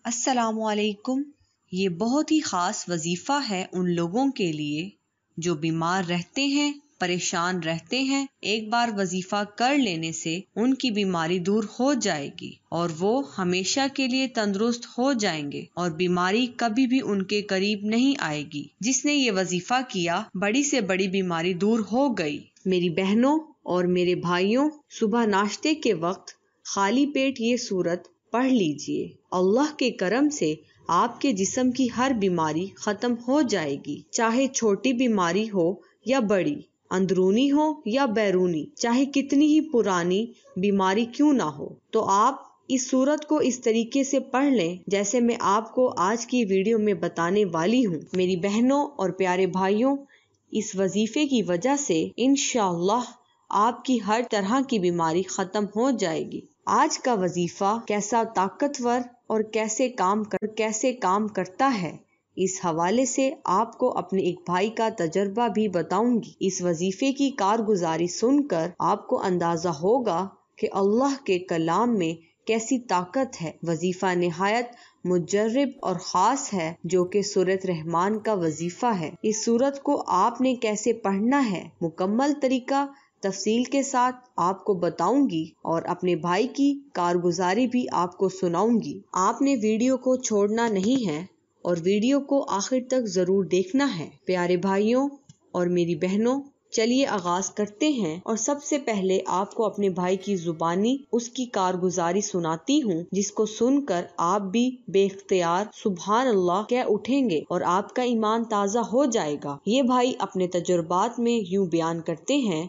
السلام علیکم۔ یہ بہت ہی خاص وظیفہ ہے ان لوگوں کے لیے جو بیمار رہتے ہیں، پریشان رہتے ہیں۔ ایک بار وظیفہ کر لینے سے ان کی بیماری دور ہو جائے گی اور وہ ہمیشہ کے لیے تندرست ہو جائیں گے اور بیماری کبھی بھی ان کے قریب نہیں آئے گی۔ جس نے یہ وظیفہ کیا، بڑی سے بڑی بیماری دور ہو گئی۔ میری بہنوں اور میرے بھائیوں، صبح ناشتے کے وقت خالی پیٹ یہ سورت پڑھ لیجئے۔ اللہ کے کرم سے آپ کے جسم کی ہر بیماری ختم ہو جائے گی، چاہے چھوٹی بیماری ہو یا بڑی، اندرونی ہو یا بیرونی، چاہے کتنی ہی پرانی بیماری کیوں نہ ہو۔ تو آپ اس سورت کو اس طریقے سے پڑھ لیں جیسے میں آپ کو آج کی ویڈیو میں بتانے والی ہوں۔ میری بہنوں اور پیارے بھائیوں، اس وظیفے کی وجہ سے انشاءاللہ آپ کی ہر طرح کی بیماری ختم ہو جائے گی۔ آج کا وظیفہ کیسا طاقتور اور کیسے کام کرتا ہے، اس حوالے سے آپ کو اپنے ایک بھائی کا تجربہ بھی بتاؤں گی۔ اس وظیفے کی کارگزاری سن کر آپ کو اندازہ ہوگا کہ اللہ کے کلام میں کیسی طاقت ہے۔ وظیفہ نہایت مجرب اور خاص ہے، جو کہ سورۃ رحمان کا وظیفہ ہے۔ اس سورت کو آپ نے کیسے پڑھنا ہے، مکمل طریقہ تفصیل کے ساتھ آپ کو بتاؤں گی اور اپنے بھائی کی کارگزاری بھی آپ کو سناؤں گی۔ آپ نے ویڈیو کو چھوڑنا نہیں ہے اور ویڈیو کو آخر تک ضرور دیکھنا ہے۔ پیارے بھائیوں اور میری بہنوں، چلیے آغاز کرتے ہیں اور سب سے پہلے آپ کو اپنے بھائی کی زبانی اس کی کارگزاری سناتی ہوں، جس کو سن کر آپ بھی بے اختیار سبحان اللہ کہہ اٹھیں گے اور آپ کا ایمان تازہ ہو جائے گا۔ یہ بھائی اپنے تجربات میں یوں بیان کرتے ہیں: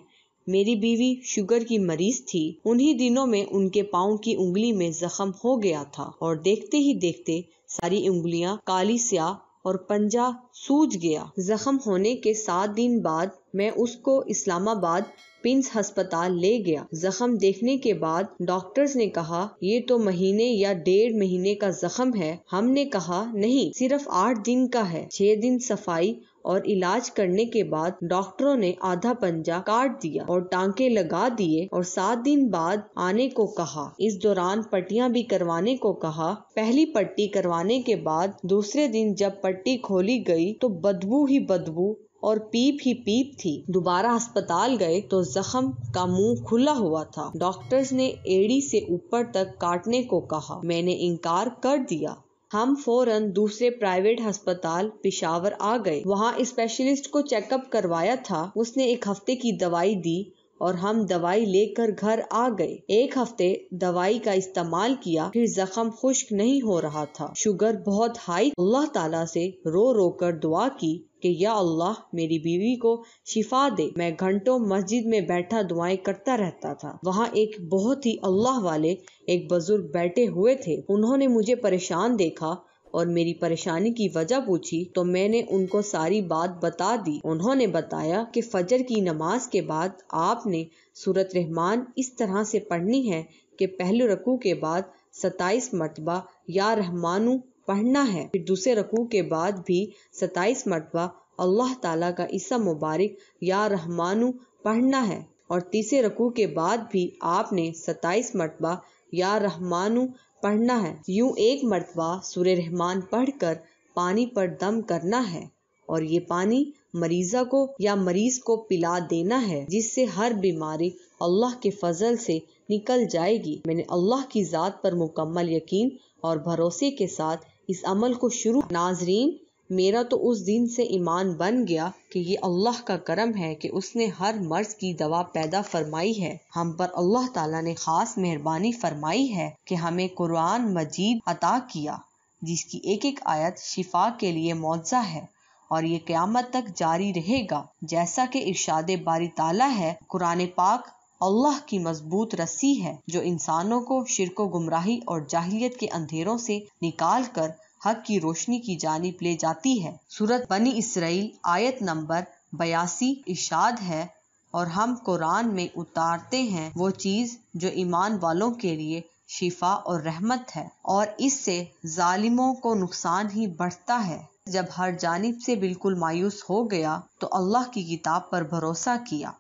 میری بیوی شوگر کی مریض تھی۔ انہی دنوں میں ان کے پاؤں کی انگلی میں زخم ہو گیا تھا اور دیکھتے ہی دیکھتے ساری انگلیاں کالی سیاہ اور پنجہ سوج گیا۔ زخم ہونے کے 7 دن بعد میں اس کو اسلام آباد پنس ہسپتال لے گیا۔ زخم دیکھنے کے بعد ڈاکٹرز نے کہا یہ تو مہینے یا 1.5 مہینے کا زخم ہے۔ ہم نے کہا نہیں، صرف 8 دن کا ہے۔ 6 دن صفائی اور علاج کرنے کے بعد ڈاکٹروں نے آدھا پنجہ کاٹ دیا اور ٹانکے لگا دیے اور 7 دن بعد آنے کو کہا۔ اس دوران پٹیاں بھی کروانے کو کہا۔ پہلی پٹی کروانے کے بعد دوسرے دن جب پٹی کھولی گئی تو بدبو ہی بدبو اور پیپ ہی پیپ تھی۔ دوبارہ ہسپتال گئے تو زخم کا منہ کھلا ہوا تھا۔ ڈاکٹرز نے ایڑی سے اوپر تک کاٹنے کو کہا۔ میں نے انکار کر دیا۔ ہم فوراً دوسرے پرائیویٹ ہسپتال پشاور آ گئے۔ وہاں اسپیشلسٹ کو چیک اپ کروایا تھا۔ اس نے 1 ہفتے کی دوائی دی اور ہم دوائی لے کر گھر آ گئے۔ 1 ہفتے دوائی کا استعمال کیا، پھر زخم خشک نہیں ہو رہا تھا۔ شوگر بہت ہائی، اللہ تعالیٰ سے رو رو کر دعا کی کہ یا اللہ میری بیوی کو شفا دے۔ میں گھنٹوں مسجد میں بیٹھا دعائیں کرتا رہتا تھا۔ وہاں ایک بہت ہی اللہ والے ایک بزرگ بیٹھے ہوئے تھے۔ انہوں نے مجھے پریشان دیکھا اور میری پریشانی کی وجہ پوچھی تو میں نے ان کو ساری بات بتا دی۔ انہوں نے بتایا کہ فجر کی نماز کے بعد آپ نے سورۃ رحمان اس طرح سے پڑھنی ہے کہ پہلے رکوع کے بعد 27 مرتبہ یا رحمانو پڑھنا ہے، پھر دوسرے رکوع کے بعد بھی 27 مرتبہ اللہ تعالیٰ کا اسم مبارک یا رحمانو پڑھنا ہے اور تیسرے رکوع کے بعد بھی آپ نے 27 مرتبہ یا رحمانو پڑھنا ہے۔ یوں 1 مرتبہ سورہ رحمان پڑھ کر پانی پر دم کرنا ہے اور یہ پانی مریضہ کو یا مریض کو پلا دینا ہے، جس سے ہر بیماری اللہ کے فضل سے نکل جائے گی۔ میں نے اللہ کی ذات پر مکمل یقین اور بھروسے کے ساتھ اس عمل کو شروع۔ ناظرین، میرا تو اس دن سے ایمان بن گیا کہ یہ اللہ کا کرم ہے کہ اس نے ہر مرض کی دوا پیدا فرمائی ہے۔ ہم پر اللہ تعالیٰ نے خاص مہربانی فرمائی ہے کہ ہمیں قرآن مجید عطا کیا، جس کی ایک ایک آیت شفا کے لیے معجزہ ہے اور یہ قیامت تک جاری رہے گا۔ جیسا کہ ارشاد باری تعالیٰ ہے، قرآن پاک اللہ کی مضبوط رسی ہے جو انسانوں کو شرک و گمراہی اور جاہلیت کے اندھیروں سے نکال کر حق کی روشنی کی جانب لے جاتی ہے۔ سورۃ بنی اسرائیل آیت نمبر 82 ارشاد ہے، اور ہم قرآن میں اتارتے ہیں وہ چیز جو ایمان والوں کے لیے شفا اور رحمت ہے، اور اس سے ظالموں کو نقصان ہی بڑھتا ہے۔ جب ہر جانب سے بالکل مایوس ہو گیا تو اللہ کی کتاب پر بھروسہ کیا۔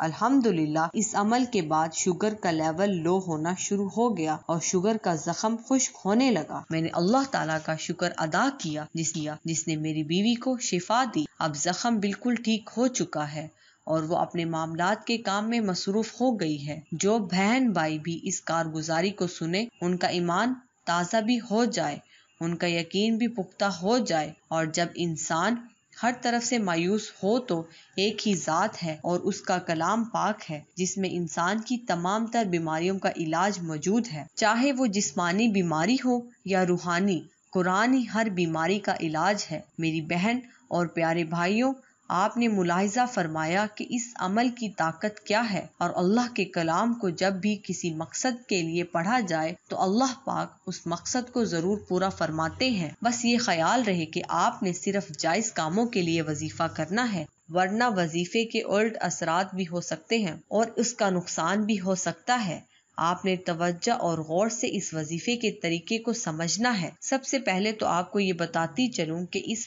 الحمدللہ اس عمل کے بعد شوگر کا لیول لو ہونا شروع ہو گیا اور شوگر کا زخم خشک ہونے لگا۔ میں نے اللہ تعالیٰ کا شکر ادا کیا جس نے میری بیوی کو شفا دی۔ اب زخم بالکل ٹھیک ہو چکا ہے اور وہ اپنے معاملات کے کام میں مصروف ہو گئی ہے۔ جو بہن بھائی بھی اس کارگزاری کو سنے ان کا ایمان تازہ بھی ہو جائے، ان کا یقین بھی پختہ ہو جائے، اور جب انسان ہر طرف سے مایوس ہو تو ایک ہی ذات ہے اور اس کا کلام پاک ہے جس میں انسان کی تمام تر بیماریوں کا علاج موجود ہے، چاہے وہ جسمانی بیماری ہو یا روحانی۔ قرآن ہی ہر بیماری کا علاج ہے۔ میری بہن اور پیارے بھائیوں، آپ نے ملاحظہ فرمایا کہ اس عمل کی طاقت کیا ہے، اور اللہ کے کلام کو جب بھی کسی مقصد کے لیے پڑھا جائے تو اللہ پاک اس مقصد کو ضرور پورا فرماتے ہیں۔ بس یہ خیال رہے کہ آپ نے صرف جائز کاموں کے لیے وظیفہ کرنا ہے، ورنہ وظیفے کے الٹ اثرات بھی ہو سکتے ہیں اور اس کا نقصان بھی ہو سکتا ہے۔ آپ نے توجہ اور غور سے اس وظیفے کے طریقے کو سمجھنا ہے۔ سب سے پہلے تو آپ کو یہ بتاتی چلوں کہ اس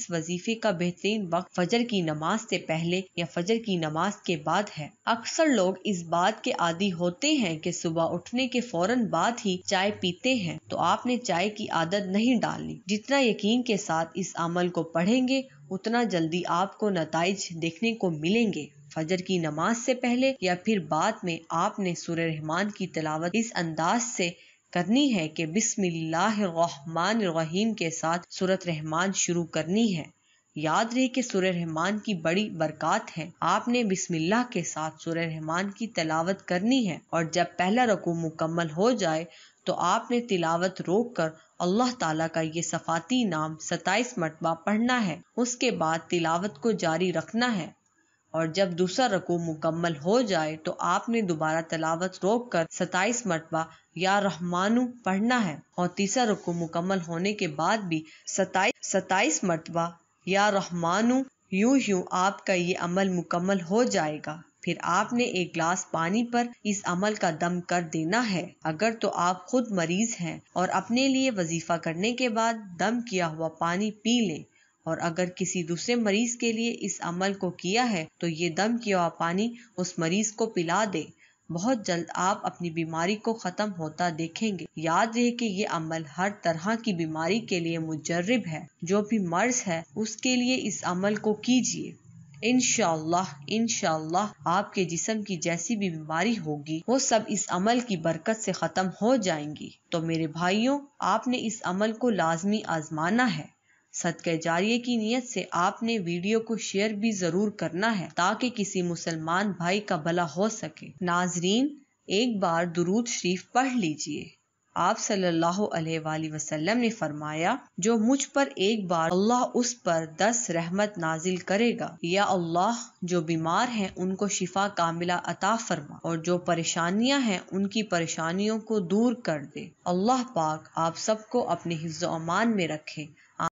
وظیفے کا بہترین وقت فجر کی نماز سے پہلے یا فجر کی نماز کے بعد ہے۔ اکثر لوگ اس بات کے عادی ہوتے ہیں کہ صبح اٹھنے کے فوراً بعد ہی چائے پیتے ہیں، تو آپ نے چائے کی عادت نہیں ڈالنی۔ جتنا یقین کے ساتھ اس عمل کو پڑھیں گے اتنا جلدی آپ کو نتائج دیکھنے کو ملیں گے۔ فجر کی نماز سے پہلے یا پھر بعد میں آپ نے سورہ رحمان کی تلاوت اس انداز سے کرنی ہے کہ بسم اللہ الرحمن الرحیم کے ساتھ سورۃ رحمان شروع کرنی ہے۔ یاد رہے کہ سورہ رحمان کی بڑی برکات ہے۔ آپ نے بسم اللہ کے ساتھ سورہ رحمان کی تلاوت کرنی ہے، اور جب پہلا رکوع مکمل ہو جائے تو آپ نے تلاوت روک کر اللہ تعالیٰ کا یہ صفاتی نام 27 مرتبہ پڑھنا ہے۔ اس کے بعد تلاوت کو جاری رکھنا ہے، اور جب دوسرا رکوع مکمل ہو جائے تو آپ نے دوبارہ تلاوت روک کر 27 مرتبہ یا رحمانو پڑھنا ہے، اور تیسرا رکوع مکمل ہونے کے بعد بھی 27 مرتبہ یا رحمانو۔ یوں آپ کا یہ عمل مکمل ہو جائے گا۔ پھر آپ نے ایک گلاس پانی پر اس عمل کا دم کر دینا ہے۔ اگر تو آپ خود مریض ہیں اور اپنے لیے وظیفہ کرنے کے بعد دم کیا ہوا پانی پی لیں، اور اگر کسی دوسرے مریض کے لیے اس عمل کو کیا ہے تو یہ دم کیا ہوا پانی اس مریض کو پلا دے۔ بہت جلد آپ اپنی بیماری کو ختم ہوتا دیکھیں گے۔ یاد رہے کہ یہ عمل ہر طرح کی بیماری کے لیے مجرب ہے۔ جو بھی مرض ہے اس کے لیے اس عمل کو کیجیے۔ انشاءاللہ آپ کے جسم کی جیسی بھی بیماری ہوگی وہ سب اس عمل کی برکت سے ختم ہو جائیں گی۔ تو میرے بھائیوں، آپ نے اس عمل کو لازمی آزمانا ہے۔ صدقہ جاریہ کی نیت سے آپ نے ویڈیو کو شیئر بھی ضرور کرنا ہے تاکہ کسی مسلمان بھائی کا بھلا ہو سکے۔ ناظرین، ایک بار درود شریف پڑھ لیجئے۔ آپ صلی اللہ علیہ وآلہ وسلم نے فرمایا، جو مجھ پر ایک بار اللہ اس پر 10 رحمت نازل کرے گا۔ یا اللہ، جو بیمار ہیں ان کو شفا کاملہ عطا فرما، اور جو پریشانیاں ہیں ان کی پریشانیوں کو دور کر دے۔ اللہ پاک آپ سب کو اپنے حفظ و امان میں رکھے۔